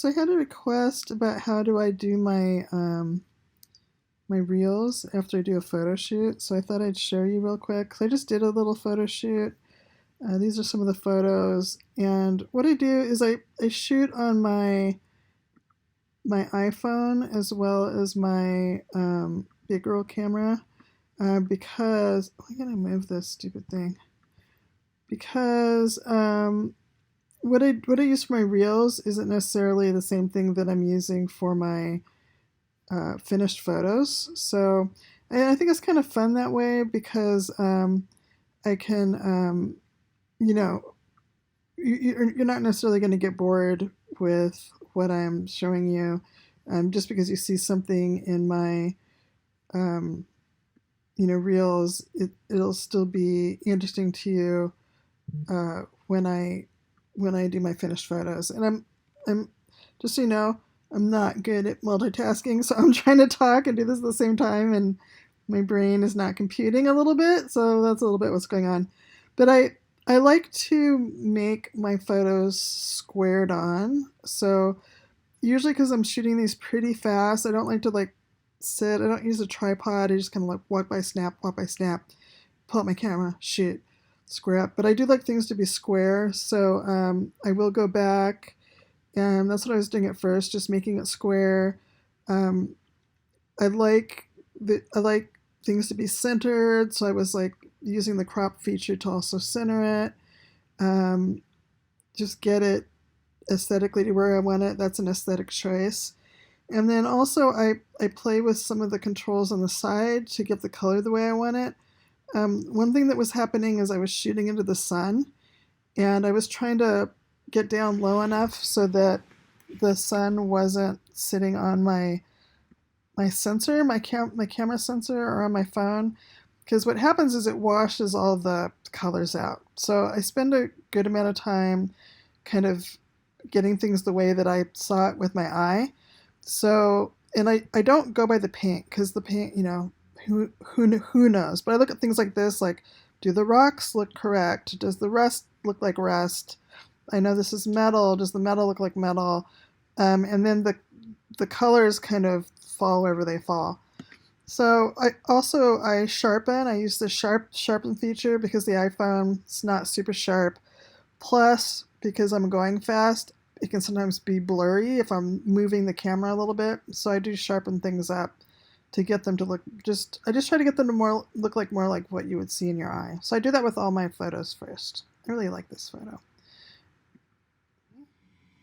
So I had a request about how do I do my reels after I do a photo shoot. So I thought I'd show you real quick. So I just did a little photo shoot. These are some of the photos, and what I do is I shoot on my iPhone as well as my big girl camera because I gotta move this stupid thing because what I use for my reels isn't necessarily the same thing that I'm using for my finished photos. So I think it's kind of fun that way because I can, you know, you're not necessarily going to get bored with what I'm showing you just because you see something in my, um, reels. It'll still be interesting to you when I do my finished photos. And I'm just so you know, I'm not good at multitasking, so I'm trying to talk and do this at the same time, and my brain is not computing a little bit, so that's a little bit what's going on. But I like to make my photos squared on. So usually because I'm shooting these pretty fast, I don't like to like sit. I don't use a tripod. I just kind of like walk by snap, pull out my camera, shoot, square up. But I do like things to be square, so I will go back, and that's what I was doing at first, just making it square. Um, I like things to be centered, so I was like using the crop feature to also center it. Um, just get it aesthetically to where I want it. That's an aesthetic choice. And then also I play with some of the controls on the side to get the color the way I want it. One thing that was happening is I was shooting into the sun, and I was trying to get down low enough so that the sun wasn't sitting on my sensor, my camera sensor, or on my phone. Because what happens is it washes all the colors out. So I spend a good amount of time kind of getting things the way that I saw it with my eye. So, and I don't go by the paint because the paint, who knows? But I look at things like this, like, do the rocks look correct? Does the rust look like rust? I know this is metal. Does the metal look like metal? And then the colors kind of fall wherever they fall. So I sharpen. I use the sharpen feature because the iPhone is not super sharp. Plus, because I'm going fast, it can sometimes be blurry if I'm moving the camera a little bit. So I do sharpen things up to get them to look I just try to get them to look like more like what you would see in your eye. So I do that with all my photos first. I really like this photo.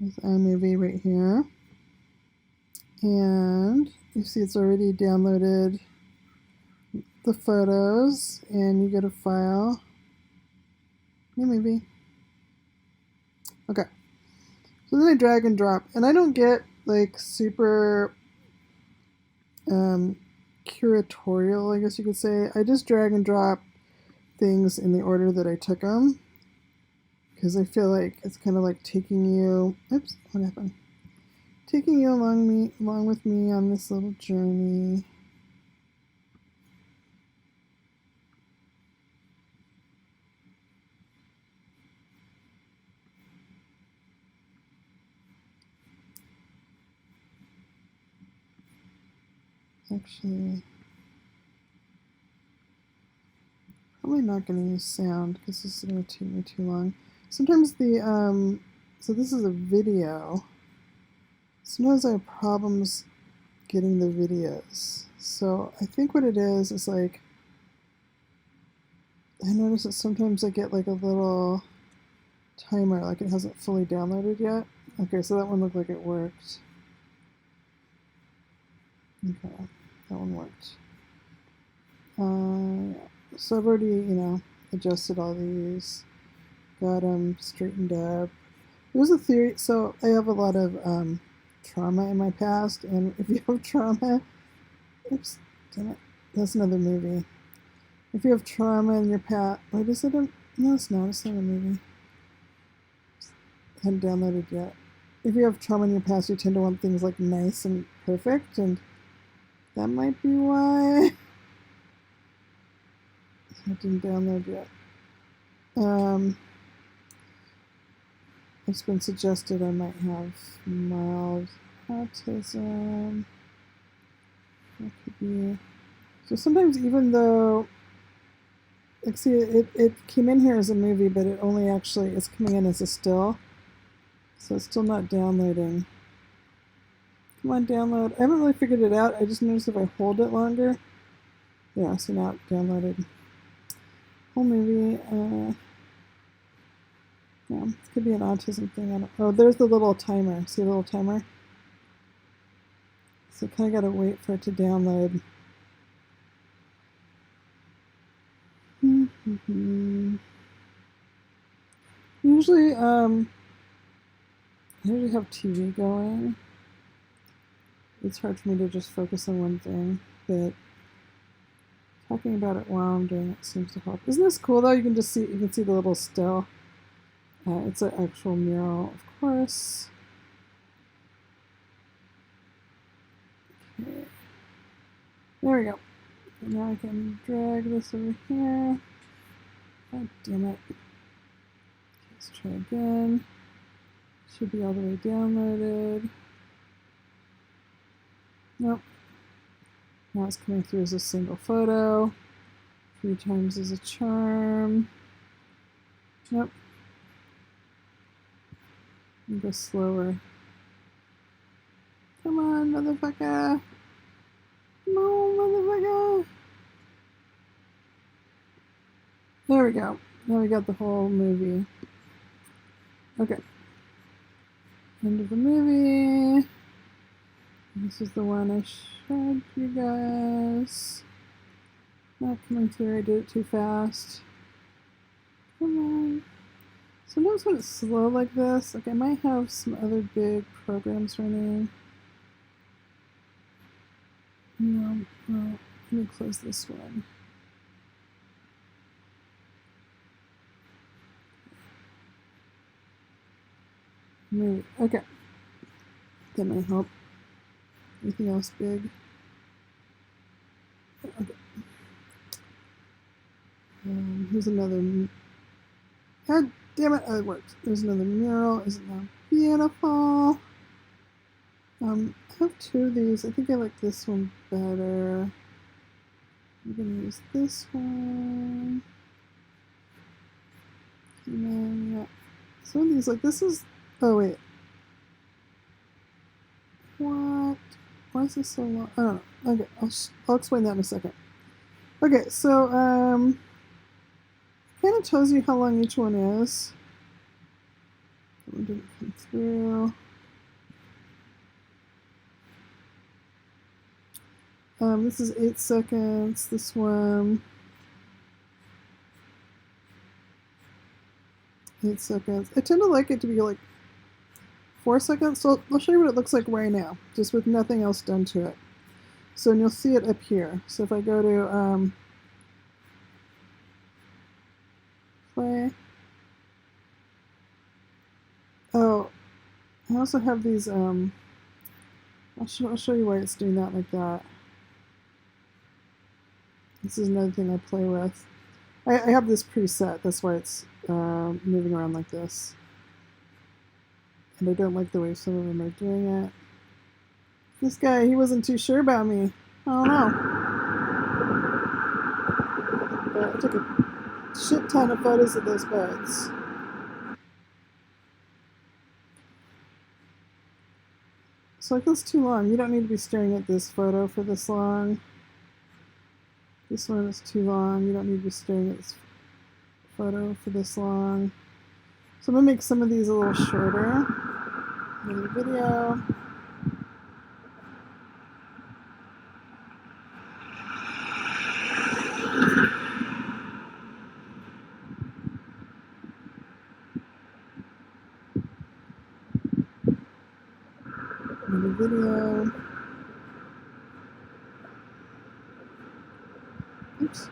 There's iMovie right here. And you see it's already downloaded the photos, and you go to file, iMovie. Okay. So then I drag and drop, and I don't get like super curatorial, I guess you could say. I just drag and drop things in the order that I took them because I feel like it's kind of like taking you. Oops, what happened? Taking you along with me on this little journey. Actually, probably not going to use sound because this is going to take me too long. Sometimes so this is a video. Sometimes I have problems getting the videos. So I think what it is like, I notice that sometimes I get like a little timer, like it hasn't fully downloaded yet. Okay, so that one looked like it worked. Okay, that one worked. So I've already, adjusted all these, got them straightened up. There's a theory, so I have a lot of trauma in my past, and if you have trauma, oops, damn it, that's another movie. If you have trauma in your past, wait, is it a, no, it's not a movie. I hadn't downloaded yet. If you have trauma in your past, you tend to want things like nice and perfect, and that might be why I didn't download yet. Um, it's been suggested I might have mild autism. That could be. So sometimes, even though, like, see, it came in here as a movie, but it only actually is coming in as a still. So it's still not downloading. Come on, download. I haven't really figured it out. I just noticed if I hold it longer. Yeah, so now it downloaded. Whole movie. Yeah, it could be an autism thing. I don't. Oh, there's the little timer. See the little timer? So kind of got to wait for it to download. Usually, I usually have TV going. It's hard for me to just focus on one thing, but talking about it while I'm doing it seems to help. Isn't this cool though? You can see the little still. It's an actual mural, of course. Okay. There we go. And now I can drag this over here. God damn it. Let's try again. Should be all the way downloaded. Nope. Now it's coming through as a single photo. 3 times as a charm. Nope. And go slower. Come on, motherfucker. No, motherfucker. There we go. Now we got the whole movie. Okay. End of the movie. This is the one I showed you guys. Not coming through. I did it too fast. Come on. Sometimes when it's slow like this, like I might have some other big programs running. No, well, let me close this one. Maybe. Okay. That might help. Anything else big? Okay. Here's another. God damn it! Oh, it worked. There's another mural. Isn't that beautiful? I have 2 of these. I think I like this one better. I'm gonna use this one. And then, yeah. Some of these, like this is. Oh, wait. What? Why is this so long? I don't know. Okay, I'll explain that in a second. Okay, so, kind of tells you how long each one is. That one didn't come through. This is 8 seconds. This one. 8 seconds. I tend to like it to be like 4 seconds. So I'll show you what it looks like right now, just with nothing else done to it. So, and you'll see it up here. So if I go to play. Oh, I also have these. I'll show you why it's doing that like that. This is another thing I play with. I have this preset. That's why it's moving around like this. And I don't like the way some of them are doing it. This guy, he wasn't too sure about me. I don't know. But I took a shit ton of photos of those birds. So like that's too long. You don't need to be staring at this photo for this long. This one is too long. You don't need to be staring at this photo for this long. So I'm gonna make some of these a little shorter. Another video. Another video. Oops.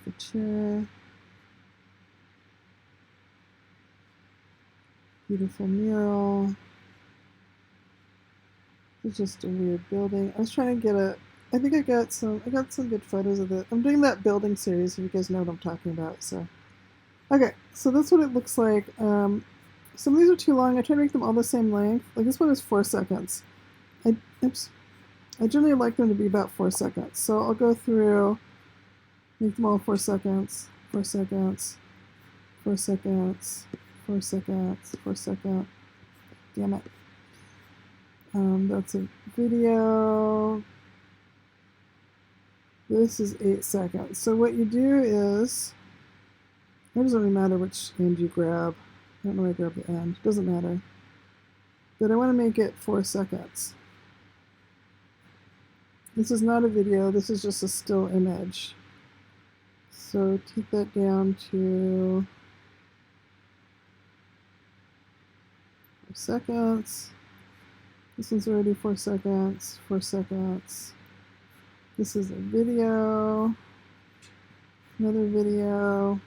The chair. Beautiful mural. It's just a weird building. I was trying to get a I think I got some good photos of it. I'm doing that building series, if you guys know what I'm talking about. So okay, so that's what it looks like. Some of these are too long. I try to make them all the same length. Like this one is 4 seconds. Oops. I generally like them to be about 4 seconds. So I'll go through, make them all 4 seconds, 4 seconds, 4 seconds, 4 seconds, 4 seconds. Damn it. That's a video. This is 8 seconds. So what you do is, it doesn't really matter which end you grab. I don't know where I grab the end. It doesn't matter. But I want to make it 4 seconds. This is not a video. This is just a still image. So take that down to 4 seconds. This one's already 4 seconds, 4 seconds. This is a video, another video,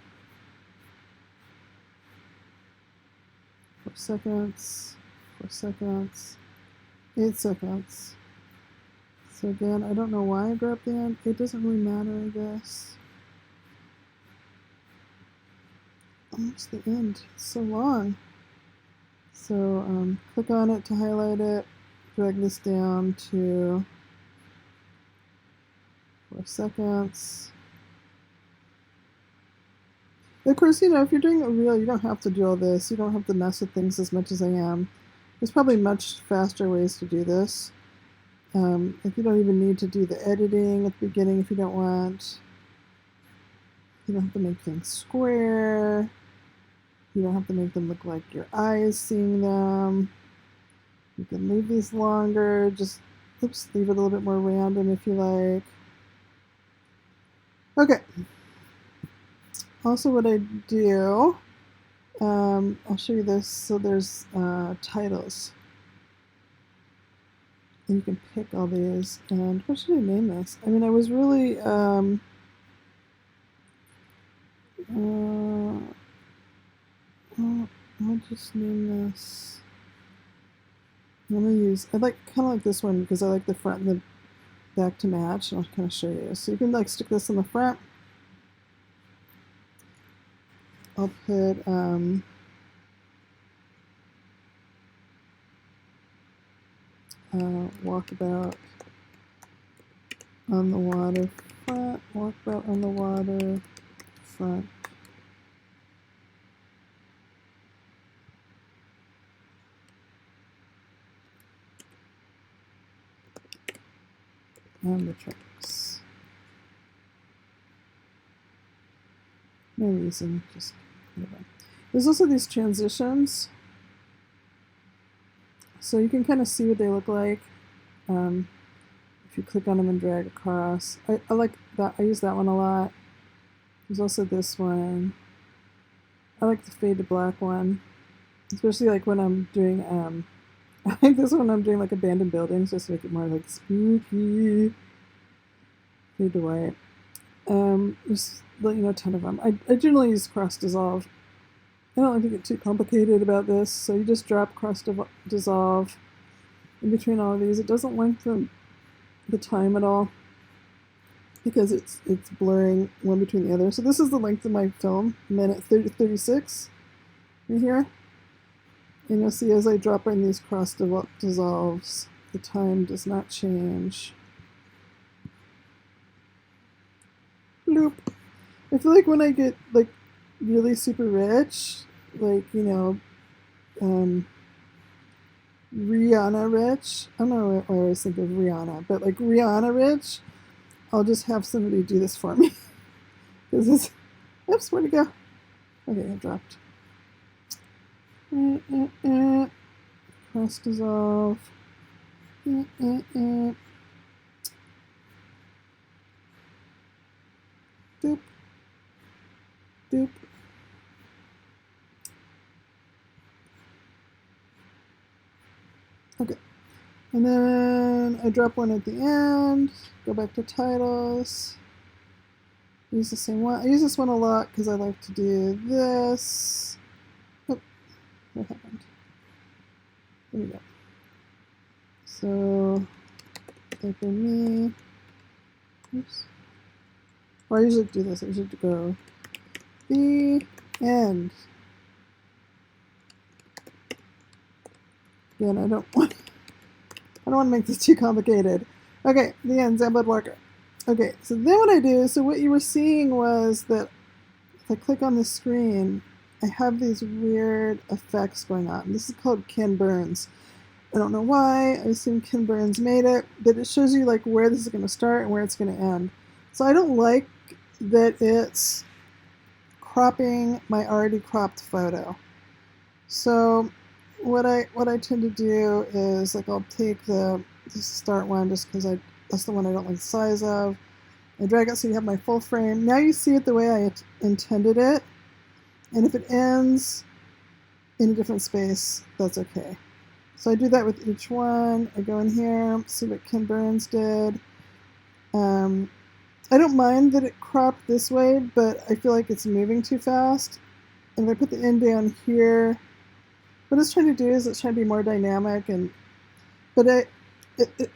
4 seconds, 4 seconds, 8 seconds. So again, I don't know why I grabbed the end. It doesn't really matter, I guess. Oh, it's the end. It's so long. So click on it to highlight it. Drag this down to 4 seconds. Of course, you know, if you're doing a reel, you don't have to do all this. You don't have to mess with things as much as I am. There's probably much faster ways to do this. If you don't even need to do the editing at the beginning if you don't want. You don't have to make things square. You don't have to make them look like your eyes seeing them. You can leave these longer. Just, oops, leave it a little bit more random if you like. Okay. Also what I do, I'll show you this. So there's titles. And you can pick all these. And what should I name this? I mean, I was really, I'll just name this. I'm gonna use, I like kind of like this one because I like the front and the back to match. I'll kind of show you. So you can like stick this in the front. I'll put walkabout on the water front, walkabout on the water front. And the tracks. No reason, just whatever. There's also these transitions. So you can kind of see what they look like if you click on them and drag across. I like that. I use that one a lot. There's also this one. I like the fade to black one, especially like when I'm doing. I like this one when I'm doing like abandoned buildings, just to make it more like spooky. Fade to white. There's a ton of them. I generally use cross dissolve. I don't like to get too complicated about this, so you just drop cross dissolve in between all of these. It doesn't lengthen the time at all because it's blurring one between the other. So this is the length of my film, minute 36 right here. And you'll see as I drop in these cross dissolves, the time does not change. Bloop. I feel like when I get like really super rich, like, you know, Rihanna rich. I don't know why I always think of Rihanna, but like Rihanna rich, I'll just have somebody do this for me. Because it's, oops, where'd it go? Okay, it dropped. Cross dissolve. Doop. Doop. Okay. And then I drop one at the end, go back to titles, use the same one. I use this one a lot because I like to do this. Oh, what happened? There we go. So, type in me, Oops. Well, I usually do this. I usually go the end. Again, I don't want to make this too complicated. Okay, the end, Zambud Walker. Okay, so then what I do, so what you were seeing was that if I click on the screen, I have these weird effects going on. This is called Ken Burns. I don't know why. I assume Ken Burns made it, but it shows you like where this is going to start and where it's going to end. So I don't like that it's cropping my already cropped photo. So what I tend to do is like I'll take the start one just because that's the one I don't like the size of. I drag it so you have my full frame. Now you see it the way I intended it. And if it ends in a different space, that's okay. So I do that with each one. I go in here, see what Ken Burns did. I don't mind that it cropped this way, but I feel like it's moving too fast. And if I put the end down here, what it's trying to do is it's trying to be more dynamic, but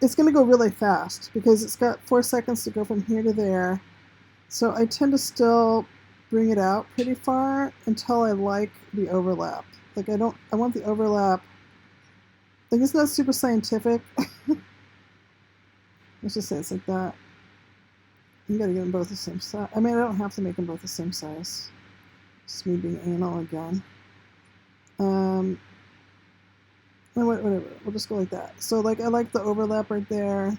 it's going to go really fast because it's got 4 seconds to go from here to there. So I tend to still bring it out pretty far until I like the overlap. Like I want the overlap. Like it's not super scientific. Let's just say it's like that. You gotta get them both the same size. I mean, I don't have to make them both the same size. Just me being anal again. Whatever. We'll just go like that. So like I like the overlap right there.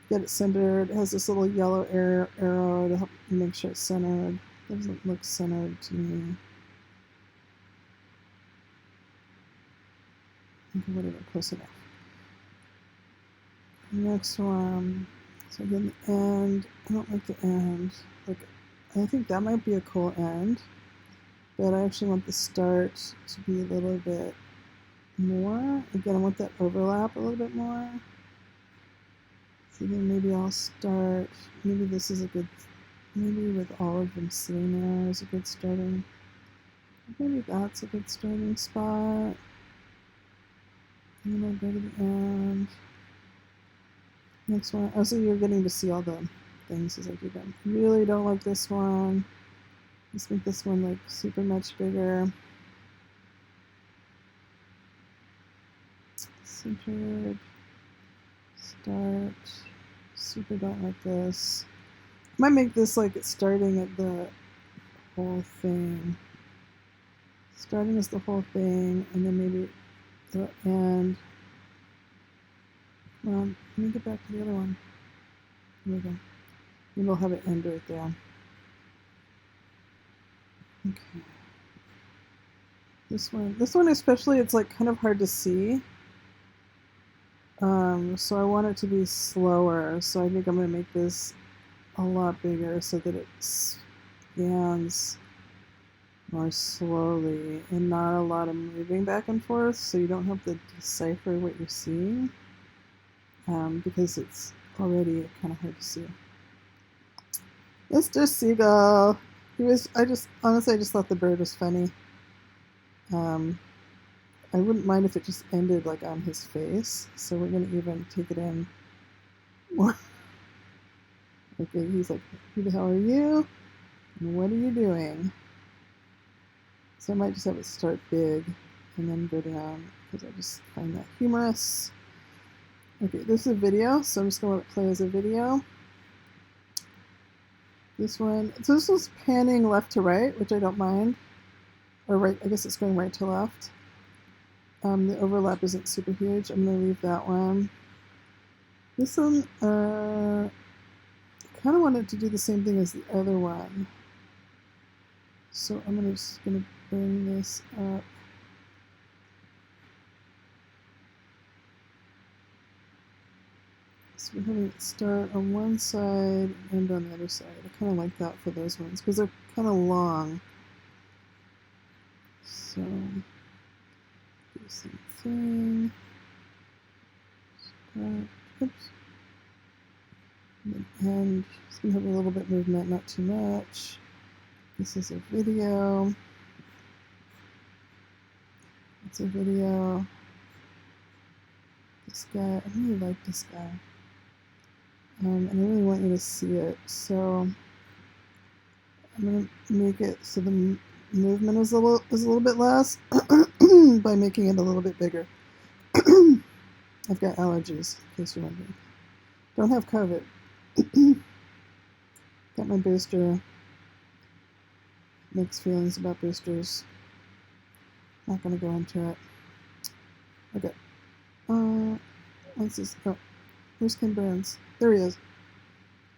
Get it centered. It has this little yellow arrow to help make sure it's centered. It doesn't look centered to me. Okay, whatever, close enough. Next one. So again, the end. I don't like the end. Like, I think that might be a cool end, but I actually want the start to be a little bit more. Again, I want that overlap a little bit more. So then maybe I'll start. Maybe this is a good. Maybe with all of them sitting there is a good starting. Maybe that's a good starting spot. And then I'll go to the end. Next one. Oh, so you're getting to see all the things as I do them. Really don't like this one. Let's make this one like super much bigger. Centered. Start. Super don't like this. I might make this like starting at the whole thing. Starting as the whole thing, and then maybe the end. Let me get back to the other one. Here we go. Maybe we'll have it end right there. Okay. This one especially, it's like kind of hard to see. So I want it to be slower. So I think I'm gonna make this a lot bigger so that it scans more slowly and not a lot of moving back and forth, so you don't have to decipher what you're seeing, because it's already kind of hard to see. Mr. Seagull. Honestly, I just thought the bird was funny. I wouldn't mind if it just ended like on his face, so we're gonna even take it in more. Okay, he's like, who the hell are you? And what are you doing? So I might just have it start big and then go down because I just find that humorous. Okay, this is a video, so I'm just going to let it play as a video. This one, so this was panning left to right, which I don't mind. Or right, I guess it's going right to left. The overlap isn't super huge. I'm going to leave that one. This one, I kind of wanted to do the same thing as the other one. So I'm just going to bring this up. So we're having it start on one side and end on the other side. I kind of like that for those ones because they're kind of long. So do the same thing. Start. Oops. And then end. It's going to have a little bit movement, not too much. This is a video. It's a video. This guy, I really like this guy. and I really want you to see it. So I'm going to make it so the movement is a little bit less by making it a little bit bigger. I've got allergies, in case you're wondering. Don't have COVID. Got my booster. Mixed feelings about boosters. Not going to go into it. Okay. What's this? Oh, where's Ken Burns? There he is.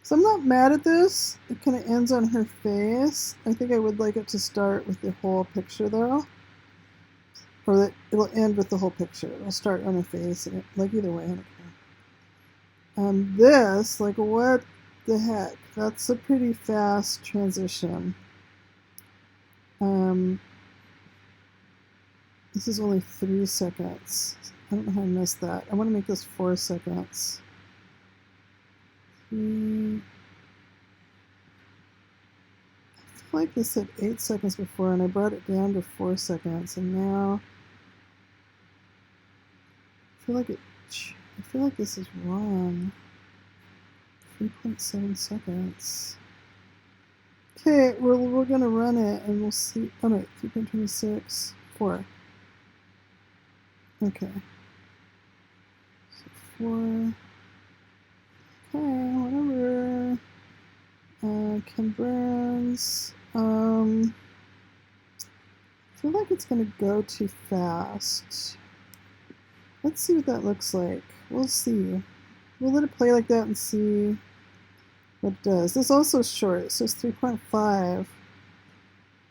So I'm not mad at this. It kind of ends on her face. I think I would like it to start with the whole picture, though. Or that it'll end with the whole picture. It'll start on her face, and like either way, I don't care. This, like, what the heck? That's a pretty fast transition. This is only 3 seconds. I don't know how I missed that. I want to make this 4 seconds. I feel like this said 8 seconds before, and I brought it down to 4 seconds, and now I feel like this is wrong. 3.7 seconds. Okay, we're gonna run it, and we'll see. Oh no, 3.26, 4. Okay. So 4. Okay, whatever. Ken Burns. I feel like it's gonna go too fast. Let's see what that looks like. We'll see. We'll let it play like that and see what it does. This also is short, so it's 3.5.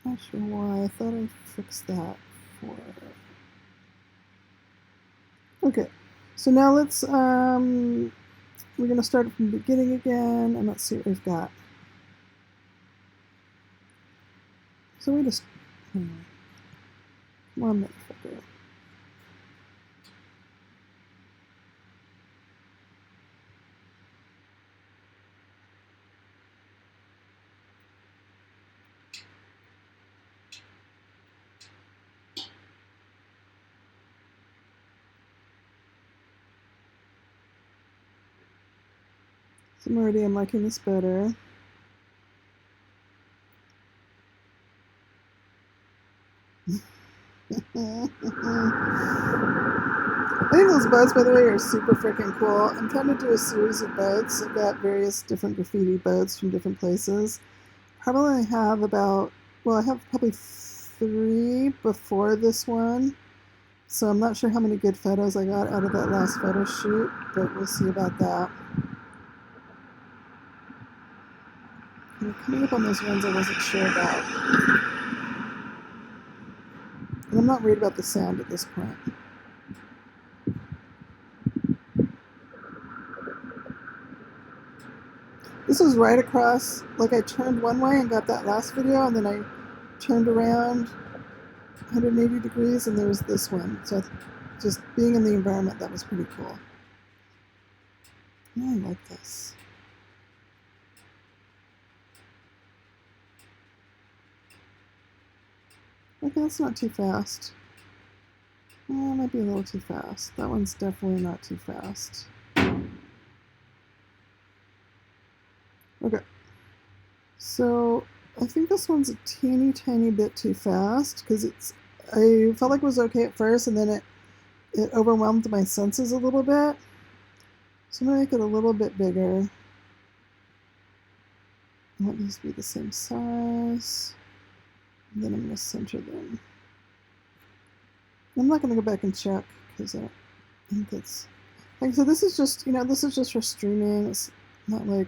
Not sure why. I thought I fixed that for. Okay, so now let's we're gonna start from the beginning again, and let's see what we've got. So we just come on, motherfucker. So I'm liking this better. I think those boats, by the way, are super freaking cool. I'm trying to do a series of boats. I've got various different graffiti boats from different places. Probably have about, well, I have probably 3 before this one. So I'm not sure how many good photos I got out of that last photo shoot, but we'll see about that. I'm coming up on those ones I wasn't sure about. And I'm not worried about the sound at this point. This was right across, like I turned one way and got that last video, and then I turned around 180 degrees and there was this one. So just being in the environment, that was pretty cool. I like this. Okay, that's not too fast. It might be a little too fast. That one's definitely not too fast. Okay. So I think this one's a teeny tiny bit too fast because I felt like it was okay at first, and then it overwhelmed my senses a little bit. So I'm gonna make it a little bit bigger. I want these to be the same size. And then I'm going to center them. I'm not going to go back and check because I think it's, like I said, this is just, this is just for streaming. It's not like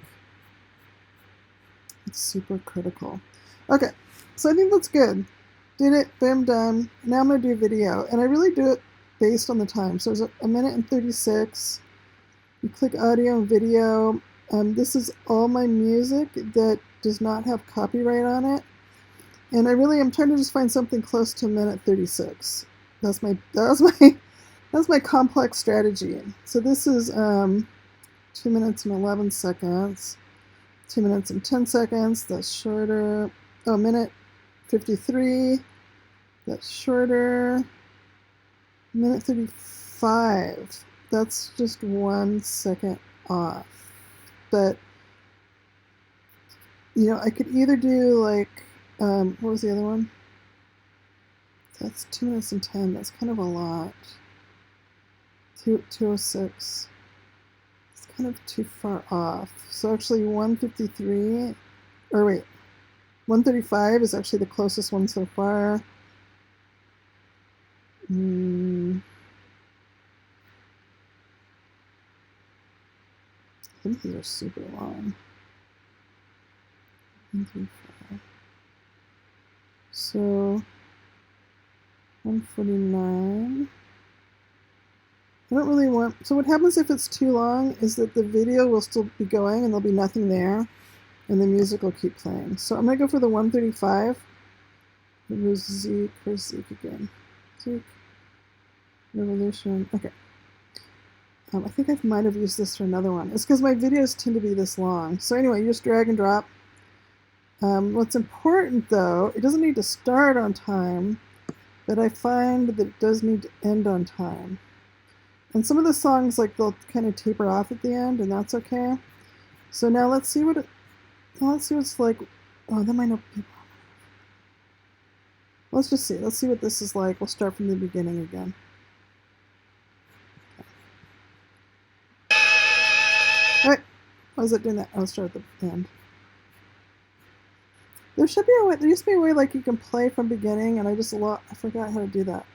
it's super critical. Okay, so I think that's good. Did it, boom, done. Now I'm going to do video, and I really do it based on the time. So there's a minute and 36. You click audio and video. This is all my music that does not have copyright on it. And I really am trying to just find something close to a minute 36. That's my complex strategy. So this is 2 minutes and 11 seconds. 2 minutes and 10 seconds. That's shorter. Oh, minute 53. That's shorter. Minute 35. That's just 1 second off. but you know, I could either do like, what was the other one? That's 2 minutes and 10. That's kind of a lot. 206. It's kind of too far off. So actually 153, or wait, 135 is actually the closest one so far. I think these are super long. 135. So 149. I don't really want, so what happens if it's too long is that the video will still be going and there'll be nothing there and the music will keep playing. So I'm gonna go for the 135. It was Zeke, where's Zeke again? Zeke, Revolution, okay. I think I might have used this for another one. It's because my videos tend to be this long. So anyway, you just drag and drop. What's important though, it doesn't need to start on time, but I find that it does need to end on time. And some of the songs, like, they'll kind of taper off at the end, and that's okay. So now let's see what it's like. Oh, that might not be. Let's just see. Let's see what this is like. We'll start from the beginning again. All right. Why is it doing that? I'll start at the end. There should be a way. There used to be a way like you can play from beginning, and I forgot how to do that.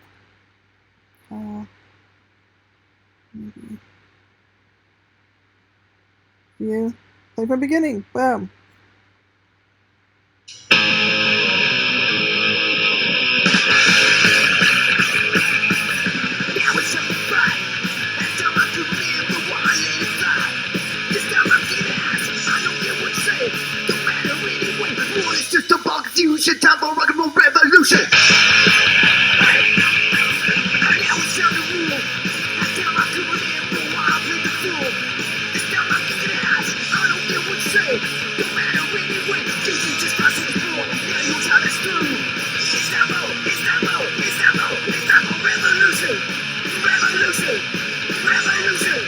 Maybe. View. Play from beginning. Boom. It's just a bug fusion, time for rock and roll revolution. Now it's time to rule. Last time I could remember why I played the fool. This time I'm kicking ass. I don't care what you say. Don't matter anyway. Jesus just passed the floor. Now your time is through. It's time for, it's time for, it's time for, it's time for revolution. Revolution. Revolution.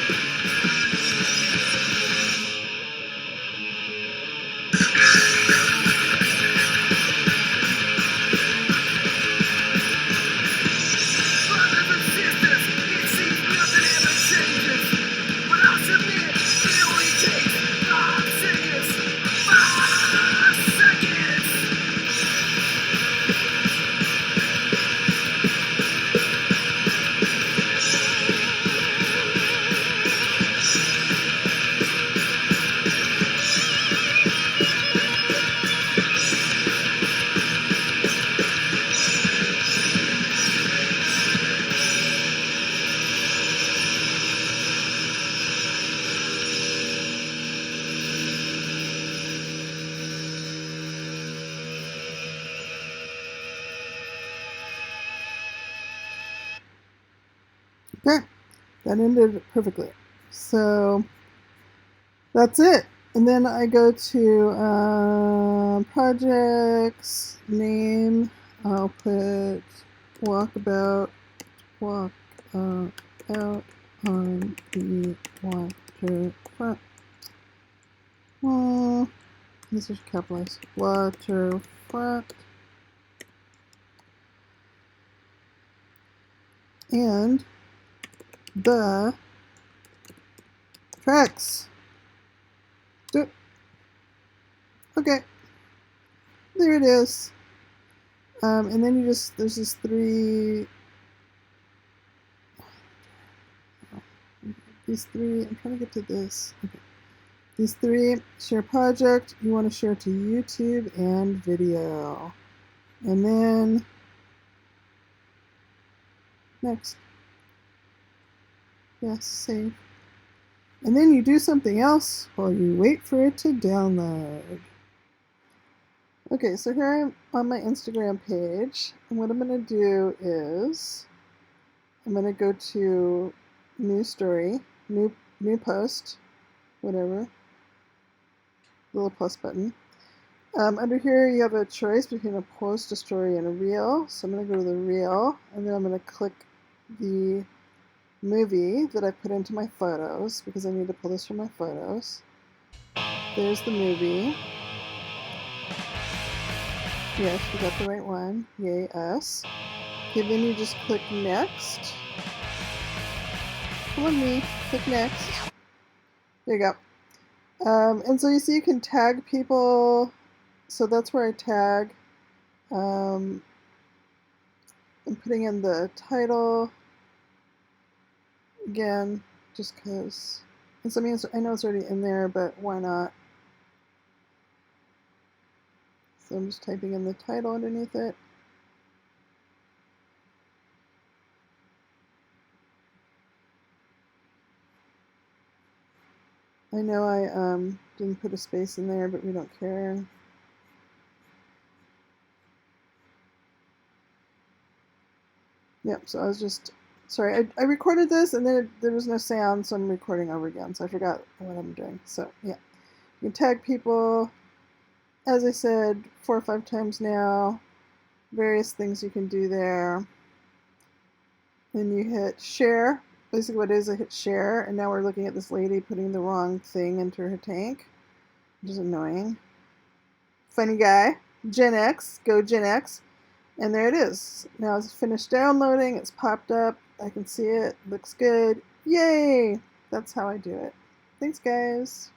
Okay, that ended perfectly. So that's it. And then I go to projects, name, I'll put walkabout, walk out on the waterfront. Well, this is capitalized. Waterfront. And the tracks. Okay, there it is. And then there's these three, I'm trying to get to this. Okay. These three, share project, you want to share to YouTube and video. And then, next. Yes, save. And then you do something else while you wait for it to download. Okay, so here I'm on my Instagram page, and what I'm going to do is I'm going to go to new story, new post, whatever, little plus button. Under here you have a choice between a post, a story, and a reel. So I'm going to go to the reel, and then I'm going to click the movie that I put into my photos because I need to pull this from my photos. There's the movie. Yes, we got the right one. Yay, us. Okay, then you just click next. Come on, me. Click next. There you go. And so you see you can tag people. So that's where I tag. I'm putting in the title again, just because. And so I know it's already in there, but why not? So I'm just typing in the title underneath it. I know I didn't put a space in there, but we don't care. Yep, so I was just, sorry, I recorded this and then there was no sound, so I'm recording over again, so I forgot what I'm doing. So yeah, you can tag people, as I said, 4 or 5 times now, various things you can do there. Then you hit share. Basically what it is, I hit share, and now we're looking at this lady putting the wrong thing into her tank, which is annoying. Funny guy. Gen X, go Gen X. And there it is. Now it's finished downloading. It's popped up. I can see it. Looks good. Yay! That's how I do it. Thanks, guys.